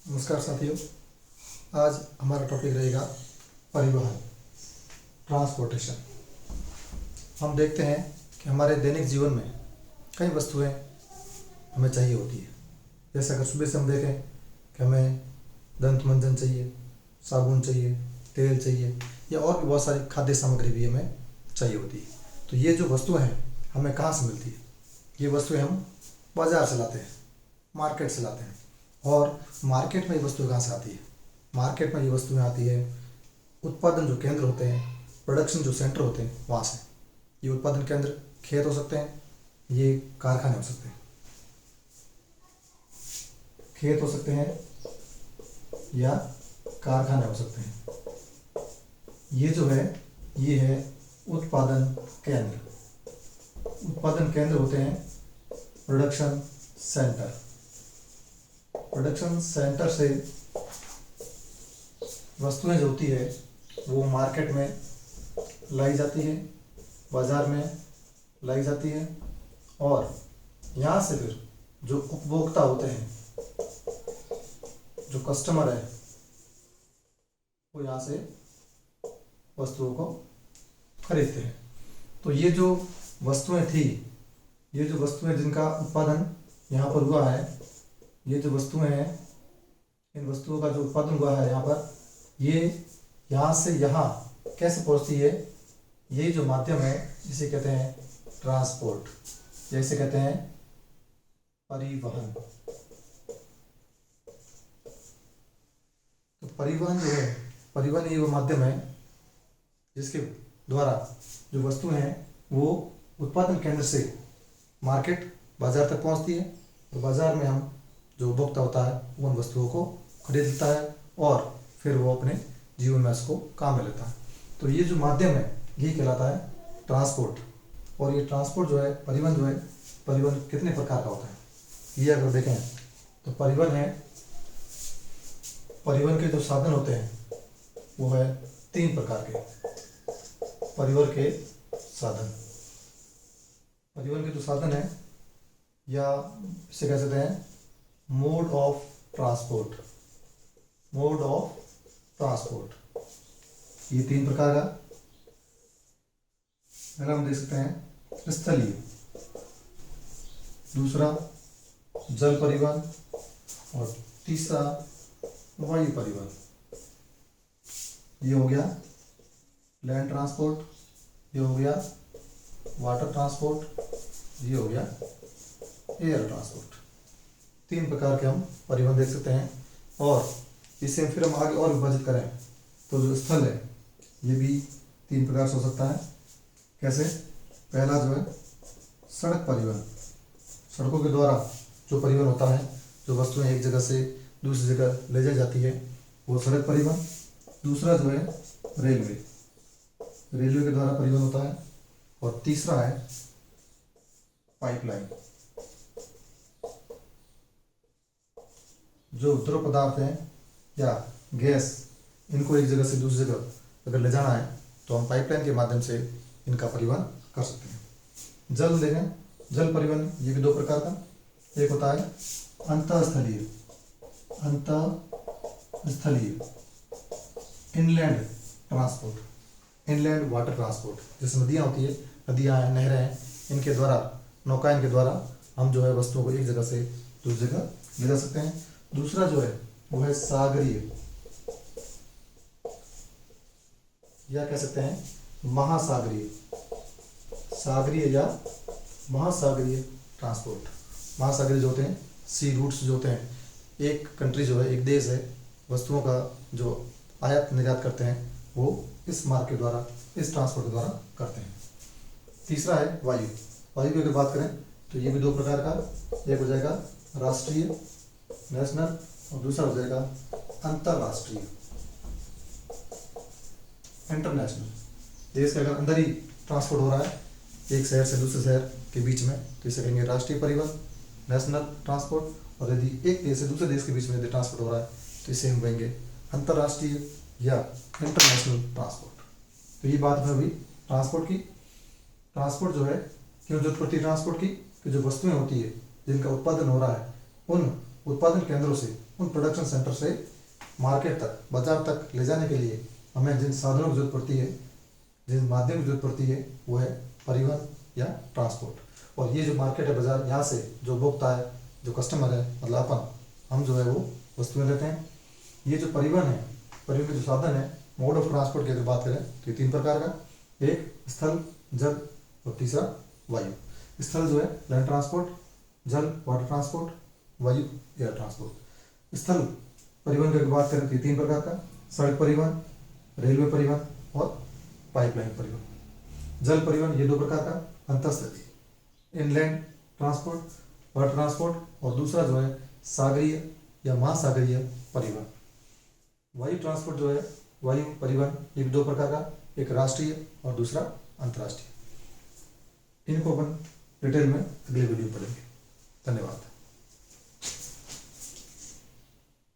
नमस्कार साथियों। आज हमारा टॉपिक रहेगा परिवहन, ट्रांसपोर्टेशन। हम देखते हैं कि हमारे दैनिक जीवन में कई वस्तुएं हमें चाहिए होती है। जैसे अगर सुबह से हम देखें कि हमें दंत मंजन चाहिए, साबुन चाहिए, तेल चाहिए या और भी बहुत सारी खाद्य सामग्री भी हमें चाहिए होती है। तो ये जो वस्तुएं हैं हमें कहाँ से मिलती है? ये वस्तुएं हम बाज़ार से लाते हैं, मार्केट से लाते हैं। और मार्केट में ये वस्तुएं कहाँ से आती है? मार्केट में ये वस्तुएं आती है उत्पादन जो केंद्र होते हैं, प्रोडक्शन जो सेंटर होते हैं, वहाँ से। ये उत्पादन केंद्र खेत हो सकते हैं, ये कारखाने हो सकते हैं। खेत हो सकते हैं या कारखाने हो सकते हैं। ये जो है ये है उत्पादन केंद्र। उत्पादन केंद्र होते हैं प्रोडक्शन सेंटर। प्रोडक्शन सेंटर से वस्तुएं जो होती है वो मार्केट में लाई जाती है, बाज़ार में लाई जाती है और यहाँ से फिर जो उपभोक्ता होते हैं, जो कस्टमर है, वो यहाँ से वस्तुओं को खरीदते हैं। तो ये जो वस्तुएं थी, ये जो वस्तुएं जिनका उत्पादन यहाँ पर हुआ है, ये जो वस्तुएं हैं, इन वस्तुओं का जो उत्पादन हुआ है यहाँ पर, ये यहाँ से यहाँ कैसे पहुँचती है? ये जो माध्यम है जिसे कहते हैं ट्रांसपोर्ट, जैसे कहते हैं परिवहन। तो परिवहन जो है, परिवहन ये वो माध्यम है जिसके द्वारा जो वस्तुएं हैं वो उत्पादन केंद्र से मार्केट, बाजार तक पहुंचती है। तो बाजार में हम जो उपभोक्ता होता है वो उन वस्तुओं को खरीद लेता है और फिर वो अपने जीवन में इसको काम में लेता है। तो ये जो माध्यम है ये कहलाता है ट्रांसपोर्ट। और ये ट्रांसपोर्ट जो है, परिवहन जो है, परिवहन कितने प्रकार का होता है ये अगर देखें तो परिवहन है, परिवहन के जो साधन होते हैं वो है 3 प्रकार के। परिवहन के साधन, परिवहन के जो साधन है या इसे कह सकते हैं mode of transport. Mode of transport ये 3 प्रकार का। पहला हम देख सकते हैं स्थलीय, दूसरा जल परिवहन और तीसरा वायु परिवहन। ये हो गया लैंड ट्रांसपोर्ट, ये हो गया वाटर ट्रांसपोर्ट, ये हो गया एयर ट्रांसपोर्ट। 3 प्रकार के हम परिवहन देख सकते हैं। और इसे फिर हम आगे और विभाजित करें तो जो स्थल है ये भी 3 प्रकार से हो सकता है। कैसे? पहला जो है सड़क परिवहन, सड़कों के द्वारा जो परिवहन होता है, जो वस्तुएं एक जगह से दूसरी जगह ले जाई जाती है, वो सड़क परिवहन। दूसरा जो है रेलवे, रेलवे के द्वारा परिवहन होता है। और तीसरा है पाइपलाइन। जो द्रव पदार्थ हैं या गैस, इनको एक जगह से दूसरी जगह अगर ले जाना है तो हम पाइपलाइन के माध्यम से इनका परिवहन कर सकते हैं। जल देखें, जल परिवहन ये भी 2 प्रकार का। एक होता है अंतःस्थलीय, अंतःस्थलीय inland transport, inland water transport. जैसे नदियाँ होती है, नदियाँ हैं, नहरें हैं, इनके द्वारा, नौकायन के द्वारा हम जो है वस्तुओं को एक जगह से दूसरी जगह ले जा सकते हैं। दूसरा जो है वो है सागरीय, या कह सकते हैं महासागरीय, सागरीय या महासागरीय ट्रांसपोर्ट। महासागरीय जो होते हैं, सी रूट्स जो होते हैं, एक कंट्री जो है, एक देश है, वस्तुओं का जो आयात निर्यात करते हैं वो इस मार्ग के द्वारा, इस ट्रांसपोर्ट के द्वारा करते हैं। तीसरा है वायु। वायु की अगर बात करें तो ये भी 2 प्रकार का। एक हो जाएगा राष्ट्रीय, नेशनल, और दूसरा हो जाएगा अंतर्राष्ट्रीय, इंटरनेशनल। देश के अगर अंदर ही ट्रांसपोर्ट हो रहा है एक शहर से दूसरे शहर के बीच में तो इसे कहेंगे राष्ट्रीय परिवहन, नेशनल ट्रांसपोर्ट। और यदि एक देश से दूसरे देश के बीच में यदि ट्रांसपोर्ट हो रहा है तो इसे हम कहेंगे अंतर्राष्ट्रीय या इंटरनेशनल ट्रांसपोर्ट। तो ये बात है अभी ट्रांसपोर्ट की। ट्रांसपोर्ट जो है, क्यों जरूरत पड़ती है ट्रांसपोर्ट की? कि जो वस्तुएं होती है जिनका उत्पादन हो रहा है, उन उत्पादन केंद्रों से, उन प्रोडक्शन सेंटर से मार्केट तक, बाजार तक ले जाने के लिए हमें जिन साधनों की जरूरत पड़ती है, जिन माध्यम की जरूरत पड़ती है, वो है परिवहन या ट्रांसपोर्ट। और ये जो मार्केट है, बाजार, यहाँ से जो उपभोक्ता है, जो कस्टमर है, मतलब अपन, हम जो है वो वस्तुएं लेते हैं। ये जो परिवहन है, परिवहन के जो साधन है, मोड ऑफ ट्रांसपोर्ट की अगर बात करें तो ये 3 प्रकार का, एक स्थल, जल और तीसरा वायु। स्थल जो है लैंड ट्रांसपोर्ट, जल वाटर ट्रांसपोर्ट, वायु एयर ट्रांसपोर्ट। स्थल परिवहन की अगर बात करें तो ये 3 प्रकार का, सड़क परिवहन, रेलवे परिवहन और पाइपलाइन परिवहन। जल परिवहन ये 2 प्रकार का, अंतर्स्थलीय इनलैंड ट्रांसपोर्ट, वाटर ट्रांसपोर्ट, और दूसरा जो है सागरीय या महासागरीय परिवहन। वायु ट्रांसपोर्ट जो है, वायु परिवहन, ये भी 2 प्रकार का, एक राष्ट्रीय और दूसरा अंतर्राष्ट्रीय। इनको अपन डिटेल में अगले वीडियो पढ़ेंगे। धन्यवाद।